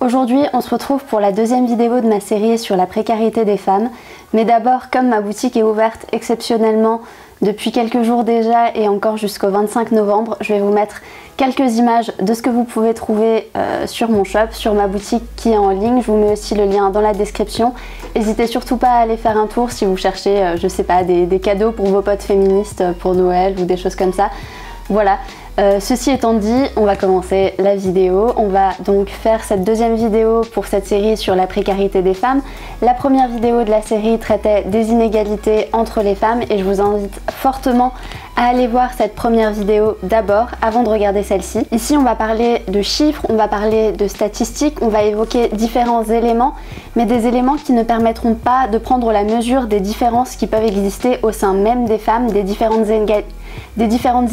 Aujourd'hui, on se retrouve pour la deuxième vidéo de ma série sur la précarité des femmes. Mais d'abord, comme ma boutique est ouverte exceptionnellement depuis quelques jours déjà et encore jusqu'au 25 novembre, je vais vous mettre quelques images de ce que vous pouvez trouver sur mon shop, sur ma boutique qui est en ligne. Je vous mets aussi le lien dans la description. N'hésitez surtout pas à aller faire un tour si vous cherchez, je sais pas, des cadeaux pour vos potes féministes pour Noël ou des choses comme ça. Voilà. Ceci étant dit, on va commencer la vidéo. On va donc faire cette deuxième vidéo pour cette série sur la précarité des femmes. La première vidéo de la série traitait des inégalités entre les femmes et je vous invite fortement à aller voir cette première vidéo d'abord avant de regarder celle-ci. Ici on va parler de chiffres, on va parler de statistiques, on va évoquer différents éléments, mais des éléments qui ne permettront pas de prendre la mesure des différences qui peuvent exister au sein même des femmes, des différentes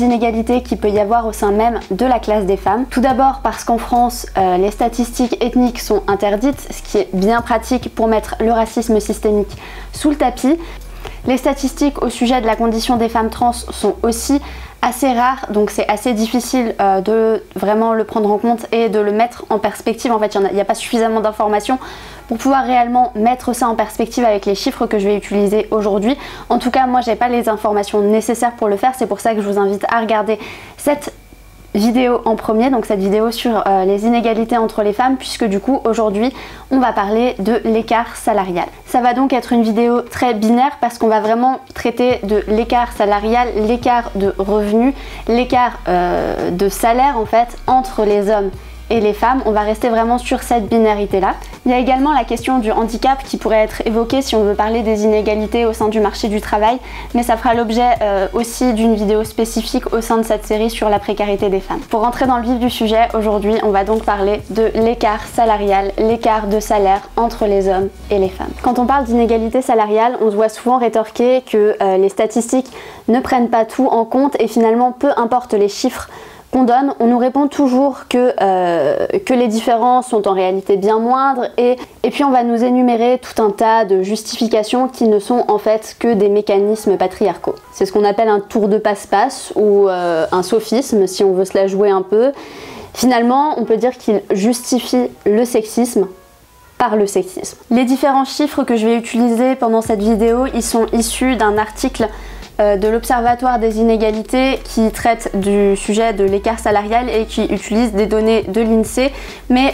inégalités qu'il peut y avoir au sein même de la classe des femmes. Tout d'abord parce qu'en France, les statistiques ethniques sont interdites, ce qui est bien pratique pour mettre le racisme systémique sous le tapis. Les statistiques au sujet de la condition des femmes trans sont aussi assez rares, donc c'est assez difficile de vraiment le prendre en compte et de le mettre en perspective. En fait, il n'y a pas suffisamment d'informations pour pouvoir réellement mettre ça en perspective avec les chiffres que je vais utiliser aujourd'hui. En tout cas, moi, j'ai pas les informations nécessaires pour le faire. C'est pour ça que je vous invite à regarder cette vidéo en premier, donc cette vidéo sur les inégalités entre les femmes, puisque du coup aujourd'hui on va parler de l'écart salarial. Ça va donc être une vidéo très binaire parce qu'on va vraiment traiter de l'écart salarial, l'écart de revenus, l'écart de salaire en fait entre les hommes et les femmes. On va rester vraiment sur cette binarité là. Il y a également la question du handicap qui pourrait être évoquée si on veut parler des inégalités au sein du marché du travail, mais ça fera l'objet aussi d'une vidéo spécifique au sein de cette série sur la précarité des femmes. Pour rentrer dans le vif du sujet, aujourd'hui on va donc parler de l'écart salarial, l'écart de salaire entre les hommes et les femmes. Quand on parle d'inégalité salariale, on se voit souvent rétorquer que les statistiques ne prennent pas tout en compte et finalement peu importe les chiffres qu'on donne, on nous répond toujours que les différences sont en réalité bien moindres et puis on va nous énumérer tout un tas de justifications qui ne sont en fait que des mécanismes patriarcaux. C'est ce qu'on appelle un tour de passe-passe ou un sophisme si on veut se la jouer un peu. Finalement, on peut dire qu'il justifie le sexisme par le sexisme. Les différents chiffres que je vais utiliser pendant cette vidéo, ils sont issus d'un article de l'Observatoire des inégalités qui traite du sujet de l'écart salarial et qui utilise des données de l'INSEE, mais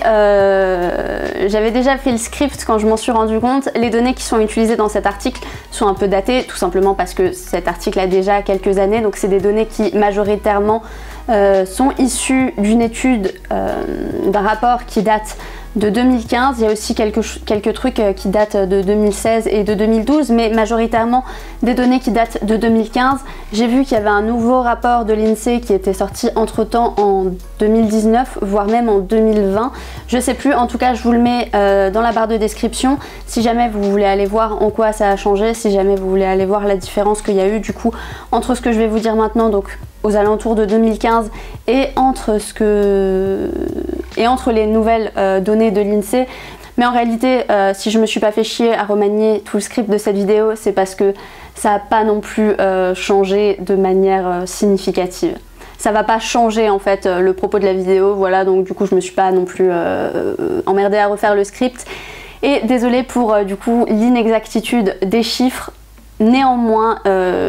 j'avais déjà fait le script quand je m'en suis rendu compte. Les données qui sont utilisées dans cet article sont un peu datées, tout simplement parce que cet article a déjà quelques années, donc c'est des données qui majoritairement sont issues d'une étude, d'un rapport qui date de 2015, il y a aussi quelques trucs qui datent de 2016 et de 2012, mais majoritairement des données qui datent de 2015. J'ai vu qu'il y avait un nouveau rapport de l'INSEE qui était sorti entre temps en 2019, voire même en 2020. Je sais plus, en tout cas je vous le mets dans la barre de description si jamais vous voulez aller voir en quoi ça a changé, si jamais vous voulez aller voir la différence qu'il y a eu du coup entre ce que je vais vous dire maintenant, donc aux alentours de 2015 et entre les nouvelles données de l'INSEE. Mais en réalité, si je me suis pas fait chier à remanier tout le script de cette vidéo, c'est parce que ça n'a pas non plus changé de manière significative. Ça va pas changer en fait le propos de la vidéo, voilà, donc du coup je me suis pas non plus emmerdée à refaire le script. Et désolée pour du coup l'inexactitude des chiffres. Néanmoins,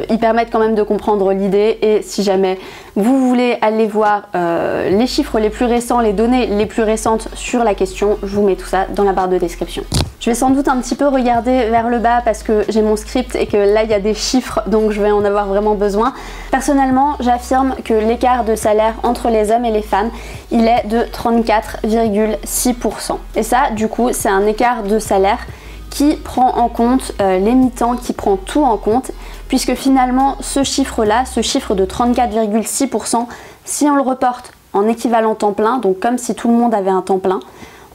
ils permettent quand même de comprendre l'idée et si jamais vous voulez aller voir les chiffres les plus récents, les données les plus récentes sur la question, je vous mets tout ça dans la barre de description. Je vais sans doute un petit peu regarder vers le bas parce que j'ai mon script et que là il y a des chiffres donc je vais en avoir vraiment besoin. Personnellement, j'affirme que l'écart de salaire entre les hommes et les femmes, il est de 34,6%. Et ça, du coup, c'est un écart de salaire qui prend en compte les mi-temps, qui prend tout en compte, puisque finalement ce chiffre-là, ce chiffre de 34,6%, si on le reporte en équivalent temps plein, donc comme si tout le monde avait un temps plein,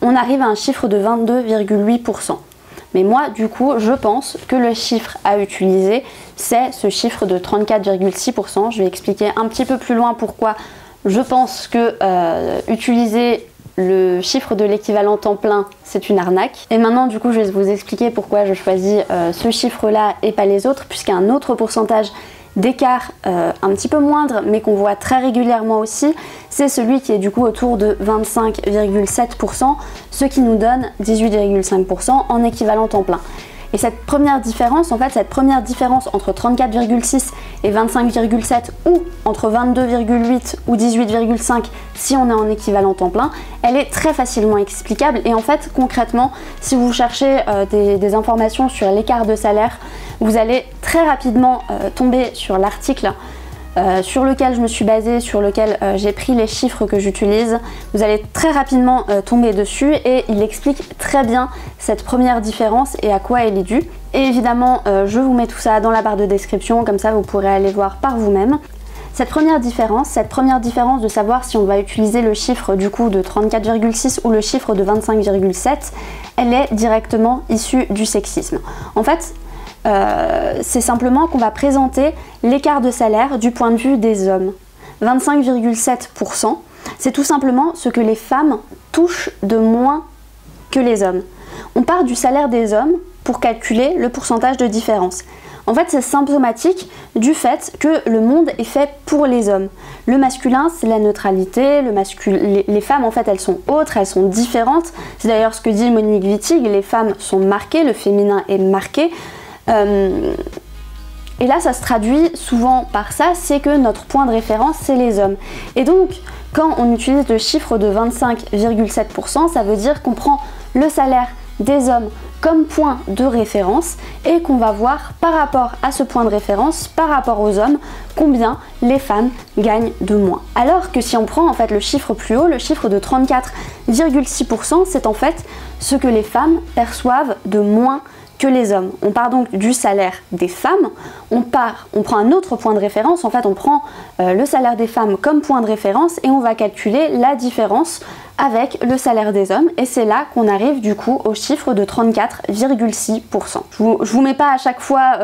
on arrive à un chiffre de 22,8%. Mais moi, du coup, je pense que le chiffre à utiliser, c'est ce chiffre de 34,6%. Je vais expliquer un petit peu plus loin pourquoi je pense que utiliser le chiffre de l'équivalent temps plein, c'est une arnaque. Et maintenant, du coup, je vais vous expliquer pourquoi je choisis ce chiffre-là et pas les autres, puisqu'un autre pourcentage d'écart un petit peu moindre, mais qu'on voit très régulièrement aussi, c'est celui qui est du coup autour de 25,7%, ce qui nous donne 18,5% en équivalent temps plein. Et cette première différence, en fait, cette première différence entre 34,6 et 25,7 ou entre 22,8 ou 18,5 si on est en équivalent temps plein, elle est très facilement explicable. Et en fait, concrètement, si vous cherchez des informations sur l'écart de salaire, vous allez très rapidement tomber sur l'article sur lequel je me suis basée, sur lequel j'ai pris les chiffres que j'utilise. Vous allez très rapidement tomber dessus et il explique très bien cette première différence et à quoi elle est due. Et évidemment, je vous mets tout ça dans la barre de description, comme ça vous pourrez aller voir par vous-même. Cette première différence de savoir si on va utiliser le chiffre du coup de 34,6 ou le chiffre de 25,7, elle est directement issue du sexisme. En fait, c'est simplement qu'on va présenter l'écart de salaire du point de vue des hommes. 25,7%, c'est tout simplement ce que les femmes touchent de moins que les hommes. On part du salaire des hommes pour calculer le pourcentage de différence. En fait, c'est symptomatique du fait que le monde est fait pour les hommes. Le masculin, c'est la neutralité, les femmes, en fait, elles sont autres, elles sont différentes. C'est d'ailleurs ce que dit Monique Wittig, les femmes sont marquées, le féminin est marqué. Et là, ça se traduit souvent par ça, c'est que notre point de référence, c'est les hommes. Et donc, quand on utilise le chiffre de 25,7%, ça veut dire qu'on prend le salaire des hommes comme point de référence et qu'on va voir par rapport à ce point de référence, par rapport aux hommes, combien les femmes gagnent de moins. Alors que si on prend en fait le chiffre plus haut, le chiffre de 34,6%, c'est en fait ce que les femmes perçoivent de moins que les hommes. On part donc du salaire des femmes, on prend un autre point de référence, en fait on prend le salaire des femmes comme point de référence et on va calculer la différence avec le salaire des hommes et c'est là qu'on arrive du coup au chiffre de 34,6%. Je vous mets pas à chaque fois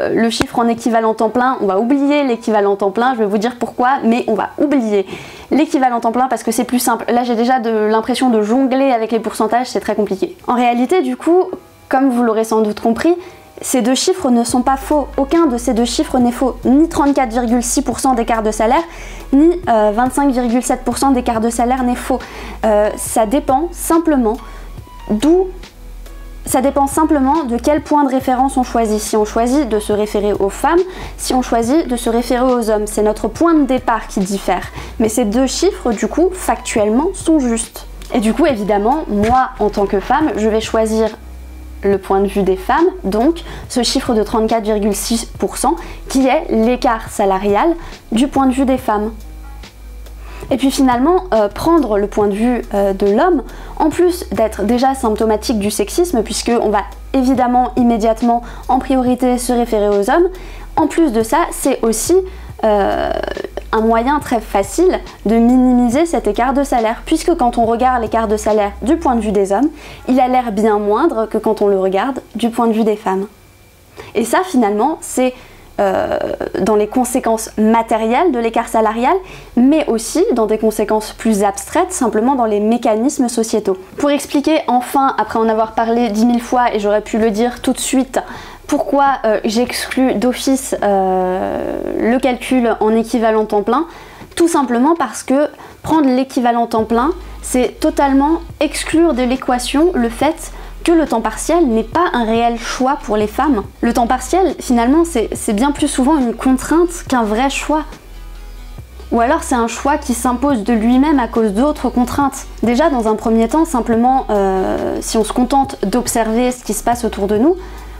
le chiffre en équivalent temps plein, on va oublier l'équivalent temps plein, je vais vous dire pourquoi, mais on va oublier l'équivalent temps plein parce que c'est plus simple. Là j'ai déjà l'impression de jongler avec les pourcentages, c'est très compliqué. En réalité du coup, comme vous l'aurez sans doute compris, ces deux chiffres ne sont pas faux. Aucun de ces deux chiffres n'est faux. Ni 34,6% d'écart de salaire, ni 25,7% d'écart de salaire n'est faux. Ça dépend simplement de quel point de référence on choisit. Si on choisit de se référer aux femmes, si on choisit de se référer aux hommes. C'est notre point de départ qui diffère. Mais ces deux chiffres, du coup, factuellement, sont justes. Et du coup, évidemment, moi, en tant que femme, je vais choisir le point de vue des femmes, donc ce chiffre de 34,6% qui est l'écart salarial du point de vue des femmes. Et puis finalement, prendre le point de vue de l'homme, en plus d'être déjà symptomatique du sexisme, puisqu'on va évidemment immédiatement en priorité se référer aux hommes, en plus de ça, c'est aussi un moyen très facile de minimiser cet écart de salaire, puisque quand on regarde l'écart de salaire du point de vue des hommes, il a l'air bien moindre que quand on le regarde du point de vue des femmes. Et ça finalement, c'est dans les conséquences matérielles de l'écart salarial, mais aussi dans des conséquences plus abstraites, simplement dans les mécanismes sociétaux. Pour expliquer enfin, après en avoir parlé 10 000 fois, et j'aurais pu le dire tout de suite, pourquoi j'exclus d'office le calcul en équivalent temps plein, tout simplement parce que prendre l'équivalent temps plein, c'est totalement exclure de l'équation le fait que le temps partiel n'est pas un réel choix pour les femmes. Le temps partiel, finalement, c'est bien plus souvent une contrainte qu'un vrai choix. Ou alors c'est un choix qui s'impose de lui-même à cause d'autres contraintes. Déjà, dans un premier temps, simplement, si on se contente d'observer ce qui se passe autour de nous,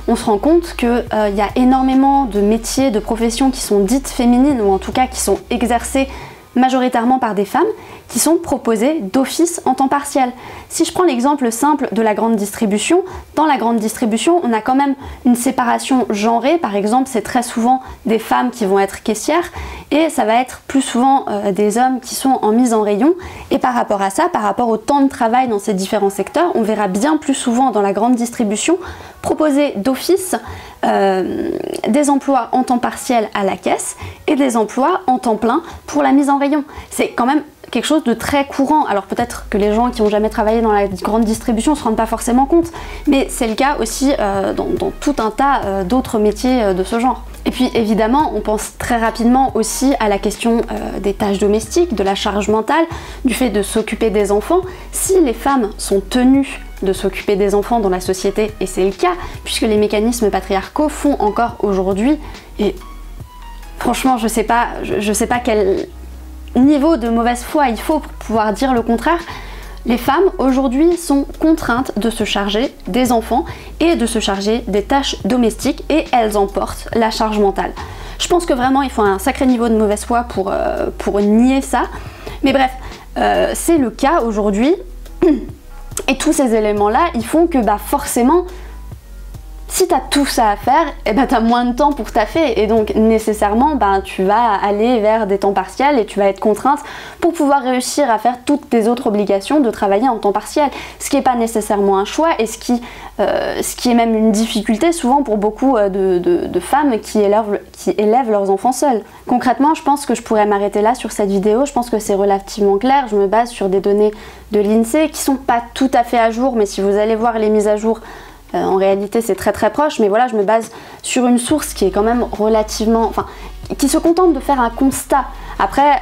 on se rend compte qu'il y a énormément de métiers, de professions qui sont dites féminines, ou en tout cas qui sont exercées majoritairement par des femmes, qui sont proposées d'office en temps partiel. Si je prends l'exemple simple de la grande distribution, dans la grande distribution, on a quand même une séparation genrée. Par exemple, c'est très souvent des femmes qui vont être caissières et ça va être plus souvent des hommes qui sont en mise en rayon. Et par rapport à ça, par rapport au temps de travail dans ces différents secteurs, on verra bien plus souvent dans la grande distribution proposer d'office des emplois en temps partiel à la caisse et des emplois en temps plein pour la mise en rayon. C'est quand même quelque chose de très courant. Alors peut-être que les gens qui n'ont jamais travaillé dans la grande distribution ne se rendent pas forcément compte, mais c'est le cas aussi dans tout un tas d'autres métiers de ce genre. Et puis évidemment, on pense très rapidement aussi à la question des tâches domestiques, de la charge mentale, du fait de s'occuper des enfants. Si les femmes sont tenues de s'occuper des enfants dans la société, et c'est le cas, puisque les mécanismes patriarcaux font encore aujourd'hui, et franchement je sais pas quel niveau de mauvaise foi il faut pour pouvoir dire le contraire, les femmes aujourd'hui sont contraintes de se charger des enfants et de se charger des tâches domestiques et elles en portent la charge mentale. Je pense que vraiment il faut un sacré niveau de mauvaise foi pour nier ça. Mais bref, c'est le cas aujourd'hui et tous ces éléments-là, ils font que forcément, si tu as tout ça à faire, et tu as moins de temps pour taffer et donc nécessairement tu vas aller vers des temps partiels et tu vas être contrainte pour pouvoir réussir à faire toutes tes autres obligations de travailler en temps partiel, ce qui n'est pas nécessairement un choix et ce qui est même une difficulté souvent pour beaucoup de femmes qui élèvent leurs enfants seules. Concrètement, je pense que je pourrais m'arrêter là sur cette vidéo, je pense que c'est relativement clair, je me base sur des données de l'INSEE qui sont pas tout à fait à jour, mais si vous allez voir les mises à jour, en réalité c'est très proche, mais voilà, je me base sur une source qui est quand même relativement... Enfin, qui se contente de faire un constat. Après,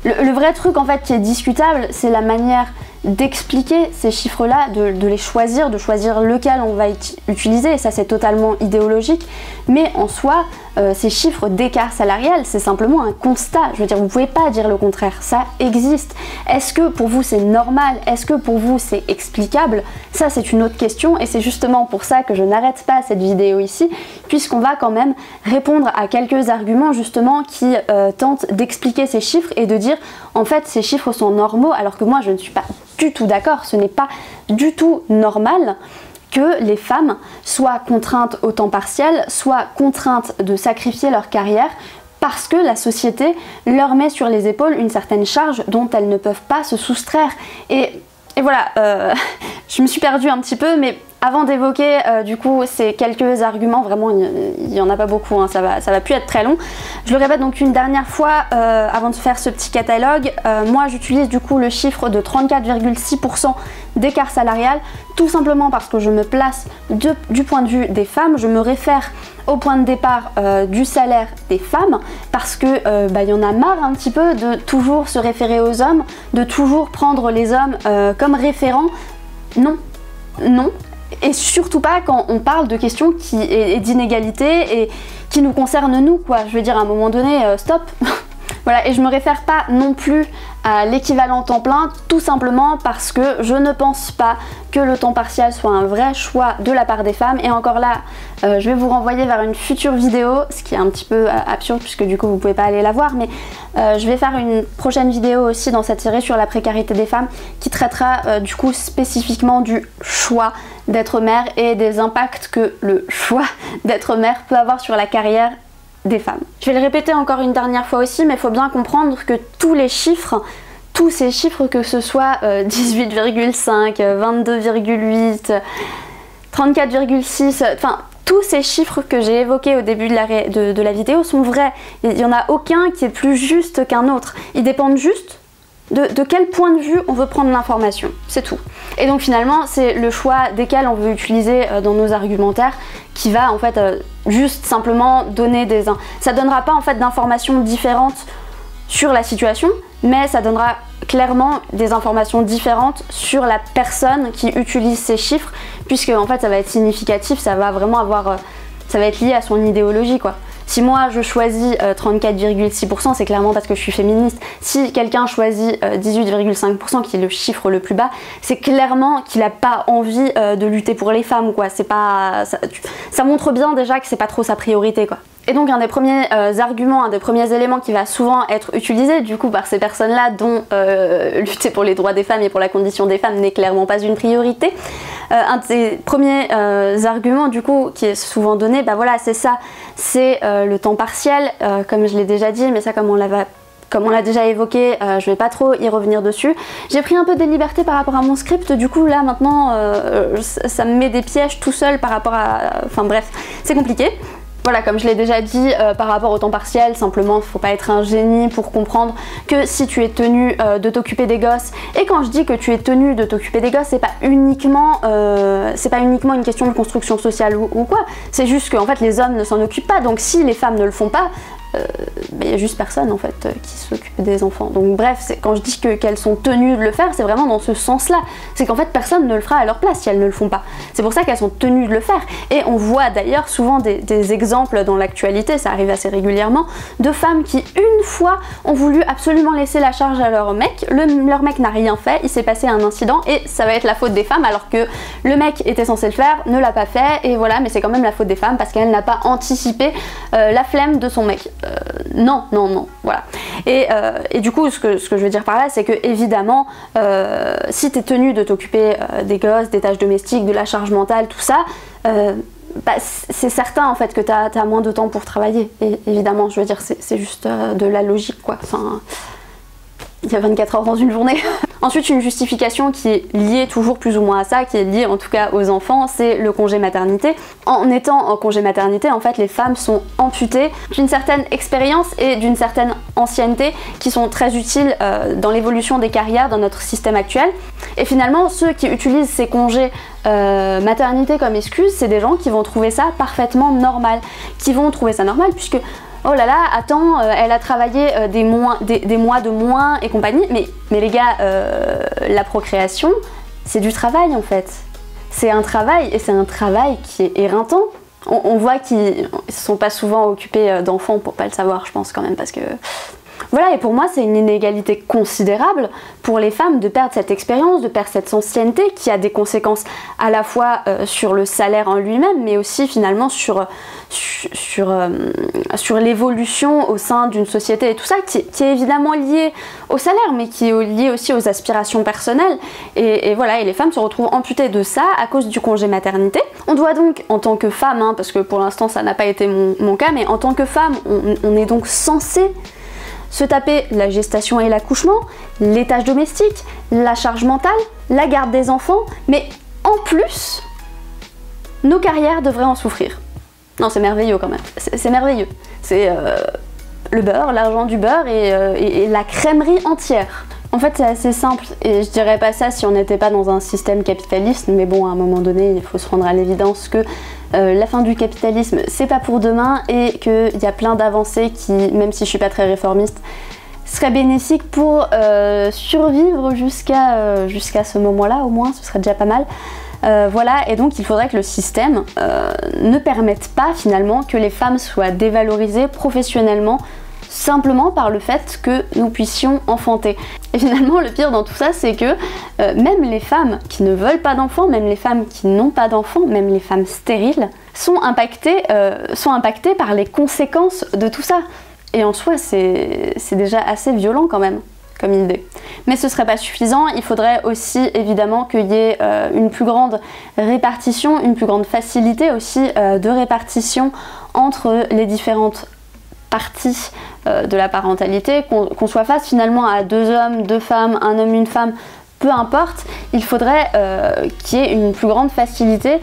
le vrai truc en fait qui est discutable, c'est la manière d'expliquer ces chiffres-là, de les choisir, de choisir lequel on va utiliser, et ça c'est totalement idéologique, mais en soi, ces chiffres d'écart salarial, c'est simplement un constat. Je veux dire, vous pouvez pas dire le contraire, ça existe. Est-ce que pour vous c'est normal? Est-ce que pour vous c'est explicable? Ça c'est une autre question, et c'est justement pour ça que je n'arrête pas cette vidéo ici, puisqu'on va quand même répondre à quelques arguments justement qui tentent d'expliquer ces chiffres et de dire en fait ces chiffres sont normaux, alors que moi je ne suis pas du tout d'accord, ce n'est pas du tout normal que les femmes soient contraintes au temps partiel, soient contraintes de sacrifier leur carrière parce que la société leur met sur les épaules une certaine charge dont elles ne peuvent pas se soustraire. Et voilà, je me suis perdue un petit peu, mais avant d'évoquer du coup ces quelques arguments, vraiment il n'y en a pas beaucoup, hein, ça va plus être très long. Je le répète donc une dernière fois avant de faire ce petit catalogue, moi j'utilise du coup le chiffre de 34,6% d'écart salarial, tout simplement parce que je me place du point de vue des femmes, je me réfère au point de départ du salaire des femmes, parce que y en a marre un petit peu de toujours se référer aux hommes, de toujours prendre les hommes comme référents. Non, et surtout pas quand on parle de questions et d'inégalité et qui nous concernent nous, quoi. Je veux dire, à un moment donné, stop. Voilà, et je me réfère pas non plus à l'équivalent temps plein, tout simplement parce que je ne pense pas que le temps partiel soit un vrai choix de la part des femmes. Et encore là, je vais vous renvoyer vers une future vidéo, ce qui est un petit peu absurde puisque du coup vous pouvez pas aller la voir, mais je vais faire une prochaine vidéo aussi dans cette série sur la précarité des femmes qui traitera du coup spécifiquement du choix d'être mère et des impacts que le choix d'être mère peut avoir sur la carrière des femmes. Je vais le répéter encore une dernière fois aussi, mais il faut bien comprendre que tous ces chiffres, que ce soit 18,5, 22,8, 34,6, enfin tous ces chiffres que j'ai évoqués au début de la vidéo sont vrais. Il n'y en a aucun qui est plus juste qu'un autre. Ils dépendent juste de quel point de vue on veut prendre l'information, c'est tout. Et donc finalement c'est le choix desquels on veut utiliser dans nos argumentaires qui va en fait juste simplement donner ça donnera pas en fait d'informations différentes sur la situation, mais ça donnera clairement des informations différentes sur la personne qui utilise ces chiffres, puisque en fait ça va être significatif, ça va vraiment ça va être lié à son idéologie, quoi. Si moi je choisis 34,6%, c'est clairement parce que je suis féministe. Si quelqu'un choisit 18,5%, qui est le chiffre le plus bas, c'est clairement qu'il n'a pas envie de lutter pour les femmes, quoi. C'est pas, ça montre bien déjà que c'est pas trop sa priorité, quoi. Et donc un des premiers arguments, un des premiers éléments qui va souvent être utilisé du coup par ces personnes-là dont lutter pour les droits des femmes et pour la condition des femmes n'est clairement pas une priorité, un des premiers arguments du coup qui est souvent donné, voilà c'est ça, c'est le temps partiel, comme je l'ai déjà dit, mais ça comme on l'a déjà évoqué, je vais pas trop y revenir dessus. J'ai pris un peu des libertés par rapport à mon script, du coup là maintenant ça me met des pièges tout seul par rapport à... Enfin bref, c'est compliqué. Voilà, comme je l'ai déjà dit par rapport au temps partiel, simplement faut pas être un génie pour comprendre que si tu es tenu de t'occuper des gosses, et quand je dis que tu es tenu de t'occuper des gosses, c'est pas uniquement une question de construction sociale ou quoi, c'est juste que en fait les hommes ne s'en occupent pas, donc si les femmes ne le font pas, il y a juste personne en fait qui s'occupe des enfants. Donc bref, quand je dis qu'elles sont tenues de le faire, c'est vraiment dans ce sens-là. C'est qu'en fait personne ne le fera à leur place si elles ne le font pas. C'est pour ça qu'elles sont tenues de le faire. Et on voit d'ailleurs souvent des exemples dans l'actualité, ça arrive assez régulièrement, de femmes qui une fois ont voulu absolument laisser la charge à leur mec. Leur mec n'a rien fait, il s'est passé un incident et ça va être la faute des femmes alors que le mec était censé le faire, ne l'a pas fait et voilà, mais c'est quand même la faute des femmes parce qu'elle n'a pas anticipé la flemme de son mec. Non, voilà. Et du coup, ce que je veux dire par là, c'est que évidemment, si tu es tenu de t'occuper des gosses, des tâches domestiques, de la charge mentale, tout ça, c'est certain en fait que tu as moins de temps pour travailler. Et évidemment, je veux dire, c'est juste de la logique, quoi. Enfin, il y a 24 heures dans une journée. Ensuite, une justification qui est liée toujours plus ou moins à ça, qui est liée en tout cas aux enfants, c'est le congé maternité. En étant en congé maternité, en fait, les femmes sont amputées d'une certaine expérience et d'une certaine ancienneté qui sont très utiles dans l'évolution des carrières dans notre système actuel. Et finalement, ceux qui utilisent ces congés maternité comme excuse, c'est des gens qui vont trouver ça parfaitement normal, qui vont trouver ça normal puisque oh là là, attends, elle a travaillé des mois de moins et compagnie. Mais les gars, la procréation, c'est du travail en fait. C'est un travail et c'est un travail qui est éreintant. On voit qu'ils ne sont pas souvent occupés d'enfants pour pas le savoir, je pense quand même, parce que... Voilà, et pour moi, c'est une inégalité considérable pour les femmes de perdre cette expérience, de perdre cette ancienneté qui a des conséquences à la fois sur le salaire en lui-même, mais aussi finalement sur l'évolution au sein d'une société et tout ça, qui est évidemment lié au salaire, mais qui est lié aussi aux aspirations personnelles. Et voilà, et les femmes se retrouvent amputées de ça à cause du congé maternité. On doit donc, en tant que femme, hein, parce que pour l'instant ça n'a pas été mon cas, mais en tant que femme, on est donc censé se taper la gestation et l'accouchement, les tâches domestiques, la charge mentale, la garde des enfants, mais en plus, nos carrières devraient en souffrir. Non, c'est merveilleux quand même, c'est merveilleux. C'est le beurre, l'argent du beurre et la crèmerie entière. En fait, c'est assez simple, et je dirais pas ça si on n'était pas dans un système capitaliste, mais bon, à un moment donné, il faut se rendre à l'évidence que la fin du capitalisme, c'est pas pour demain, et qu'il y a plein d'avancées qui, même si je suis pas très réformiste, seraient bénéfiques pour survivre jusqu'à ce moment-là, au moins, ce serait déjà pas mal. Voilà, et donc il faudrait que le système ne permette pas finalement que les femmes soient dévalorisées professionnellement, simplement par le fait que nous puissions enfanter. Et finalement, le pire dans tout ça, c'est que même les femmes qui ne veulent pas d'enfants, même les femmes qui n'ont pas d'enfants, même les femmes stériles, sont impactées par les conséquences de tout ça. Et en soi, c'est déjà assez violent quand même, comme idée. Mais ce serait pas suffisant, il faudrait aussi évidemment qu'il y ait une plus grande répartition, une plus grande facilité aussi de répartition entre les différentes partie de la parentalité, qu'on soit face finalement à 2 hommes, 2 femmes, un homme, une femme, peu importe, il faudrait qu'il y ait une plus grande facilité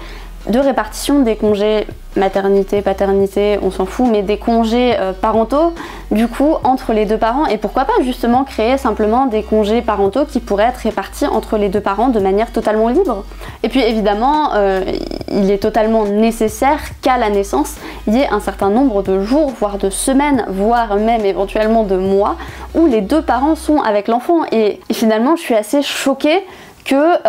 de répartition des congés maternité, paternité, on s'en fout, mais des congés parentaux, du coup, entre les 2 parents, et pourquoi pas justement créer simplement des congés parentaux qui pourraient être répartis entre les 2 parents de manière totalement libre. Et puis évidemment, il est totalement nécessaire qu'à la naissance, il y ait un certain nombre de jours, voire de semaines, voire même éventuellement de mois, où les 2 parents sont avec l'enfant. Et finalement, je suis assez choquée que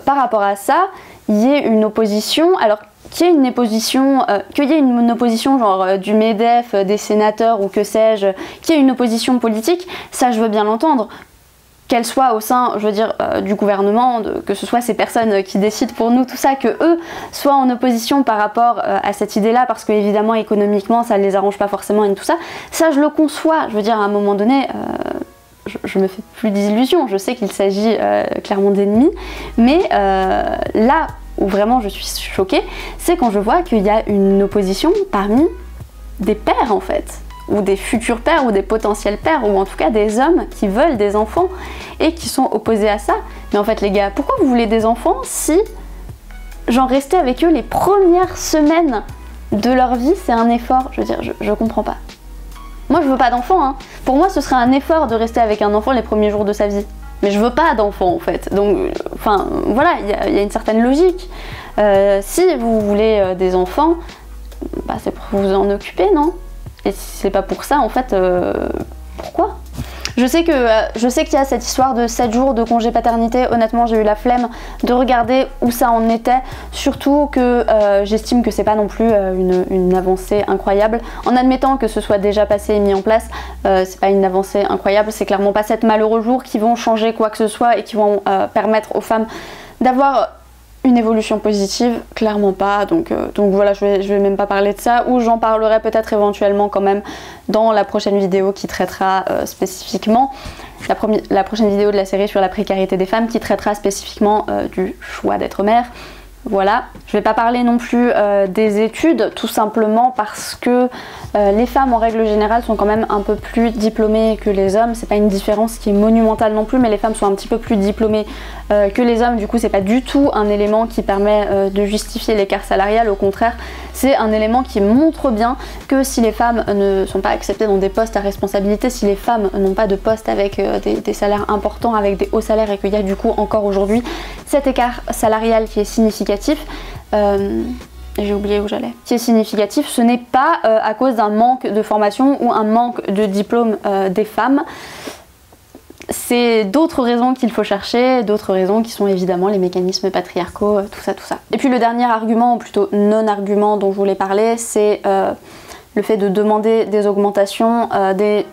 par rapport à ça, il y ait une opposition, alors qu'il y ait une opposition genre du MEDEF, des sénateurs ou que sais-je, qu'il y ait une opposition politique, ça je veux bien l'entendre. Qu'elle soit au sein, je veux dire, du gouvernement, que ce soit ces personnes qui décident pour nous tout ça, que eux soient en opposition par rapport à cette idée-là, parce que évidemment économiquement ça ne les arrange pas forcément et tout ça, ça je le conçois, je veux dire à un moment donné... je me fais plus d'illusions, je sais qu'il s'agit clairement d'ennemis, mais là où vraiment je suis choquée, c'est quand je vois qu'il y a une opposition parmi des pères en fait, ou des futurs pères, ou des potentiels pères, ou en tout cas des hommes qui veulent des enfants et qui sont opposés à ça. Mais en fait les gars, pourquoi vous voulez des enfants si, genre, rester avec eux les premières semaines de leur vie, c'est un effort. Je veux dire, je comprends pas. Moi, je veux pas d'enfant, hein. Pour moi, ce serait un effort de rester avec un enfant les premiers jours de sa vie. Mais je veux pas d'enfant, en fait. Donc, enfin, voilà, il y a une certaine logique. Si vous voulez des enfants, bah, c'est pour vous en occuper, non? Et si c'est pas pour ça, en fait, pourquoi? Je sais qu'il y a cette histoire de 7 jours de congé paternité. Honnêtement, j'ai eu la flemme de regarder où ça en était. Surtout que j'estime que c'est pas non plus une avancée incroyable. En admettant que ce soit déjà passé et mis en place, c'est pas une avancée incroyable. C'est clairement pas 7 malheureux jours qui vont changer quoi que ce soit et qui vont permettre aux femmes d'avoir une évolution positive, clairement pas, donc voilà, je vais même pas parler de ça, ou j'en parlerai peut-être éventuellement quand même dans la prochaine vidéo qui traitera spécifiquement, la prochaine vidéo de la série sur la précarité des femmes qui traitera spécifiquement du choix d'être mère. Voilà, je vais pas parler non plus des études, tout simplement parce que les femmes en règle générale sont quand même un peu plus diplômées que les hommes. C'est pas une différence qui est monumentale non plus, mais les femmes sont un petit peu plus diplômées que les hommes. Du coup, c'est pas du tout un élément qui permet de justifier l'écart salarial. Au contraire, c'est un élément qui montre bien que si les femmes ne sont pas acceptées dans des postes à responsabilité, si les femmes n'ont pas de postes avec des salaires importants, avec des hauts salaires, et qu'il y a du coup encore aujourd'hui cet écart salarial qui est significatif, j'ai oublié où j'allais, qui est significatif, ce n'est pas à cause d'un manque de formation ou un manque de diplôme des femmes. C'est d'autres raisons qu'il faut chercher, d'autres raisons qui sont évidemment les mécanismes patriarcaux, tout ça, tout ça. Et puis le dernier argument, ou plutôt non-argument dont je voulais parler, c'est le fait de demander des augmentations, des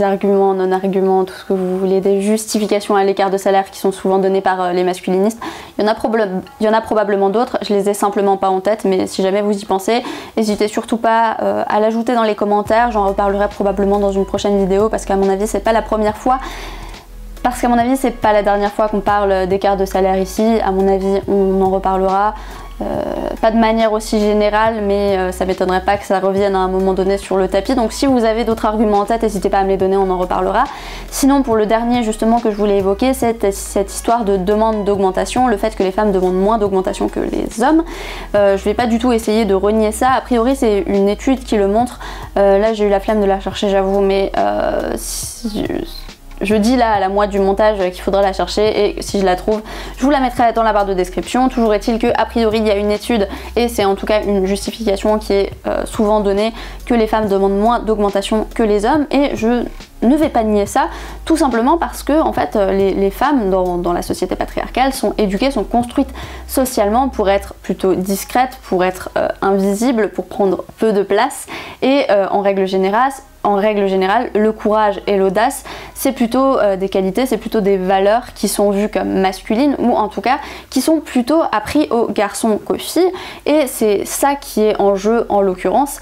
arguments, non-arguments, tout ce que vous voulez, des justifications à l'écart de salaire qui sont souvent données par les masculinistes. Il y en a probablement d'autres, je les ai simplement pas en tête, mais si jamais vous y pensez, n'hésitez surtout pas à l'ajouter dans les commentaires, j'en reparlerai probablement dans une prochaine vidéo, parce qu'à mon avis c'est pas la première fois. Parce qu'à mon avis, c'est pas la dernière fois qu'on parle d'écart de salaire ici. À mon avis, on en reparlera. Pas de manière aussi générale, mais ça m'étonnerait pas que ça revienne à un moment donné sur le tapis. Donc si vous avez d'autres arguments en tête, n'hésitez pas à me les donner, on en reparlera. Sinon, pour le dernier justement que je voulais évoquer, c'est cette histoire de demande d'augmentation, le fait que les femmes demandent moins d'augmentation que les hommes. Je vais pas du tout essayer de renier ça. A priori, c'est une étude qui le montre. Là, j'ai eu la flemme de la chercher, j'avoue, mais je dis là à la moitié du montage qu'il faudra la chercher, et si je la trouve, je vous la mettrai dans la barre de description. Toujours est-il que a priori il y a une étude, et c'est en tout cas une justification qui est souvent donnée, que les femmes demandent moins d'augmentation que les hommes, et je ne vais pas nier ça, tout simplement parce que en fait les femmes dans la société patriarcale sont éduquées, sont construites socialement pour être plutôt discrètes, pour être invisibles, pour prendre peu de place, et en règle générale, le courage et l'audace, c'est plutôt des qualités, c'est plutôt des valeurs qui sont vues comme masculines, ou en tout cas qui sont plutôt appris aux garçons qu'aux filles, et c'est ça qui est en jeu en l'occurrence.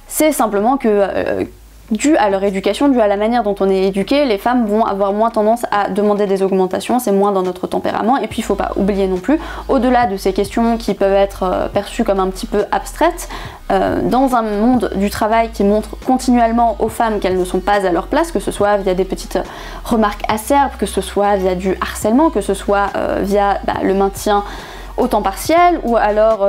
C'est simplement que dû à leur éducation, dû à la manière dont on est éduqué, les femmes vont avoir moins tendance à demander des augmentations, c'est moins dans notre tempérament. Et puis il faut pas oublier non plus, au-delà de ces questions qui peuvent être perçues comme un petit peu abstraites, dans un monde du travail qui montre continuellement aux femmes qu'elles ne sont pas à leur place, que ce soit via des petites remarques acerbes, que ce soit via du harcèlement, que ce soit via le maintien au temps partiel, ou alors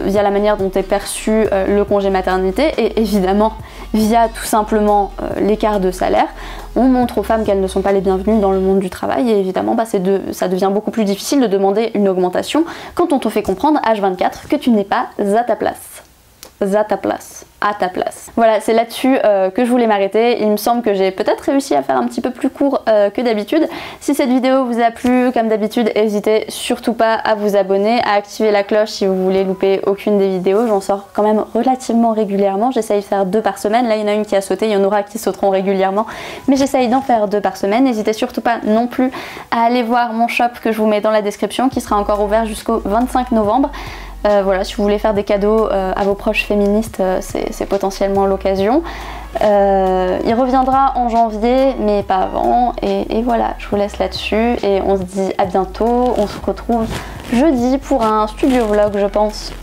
via la manière dont est perçu le congé maternité, et évidemment via tout simplement l'écart de salaire, on montre aux femmes qu'elles ne sont pas les bienvenues dans le monde du travail, et évidemment ça devient beaucoup plus difficile de demander une augmentation quand on te fait comprendre H24 que tu n'es pas à ta place. À ta place. Voilà, c'est là-dessus que je voulais m'arrêter. Il me semble que j'ai peut-être réussi à faire un petit peu plus court que d'habitude. Si cette vidéo vous a plu, comme d'habitude, n'hésitez surtout pas à vous abonner, à activer la cloche si vous voulez louper aucune des vidéos. J'en sors quand même relativement régulièrement. J'essaye de faire 2 par semaine. Là, il y en a une qui a sauté, il y en aura qui sauteront régulièrement, mais j'essaye d'en faire 2 par semaine. N'hésitez surtout pas non plus à aller voir mon shop que je vous mets dans la description, qui sera encore ouvert jusqu'au 25 novembre. Voilà, si vous voulez faire des cadeaux à vos proches féministes, c'est potentiellement l'occasion. Il reviendra en janvier, mais pas avant. Et voilà, je vous laisse là-dessus. Et on se dit à bientôt. On se retrouve jeudi pour un studio vlog, je pense.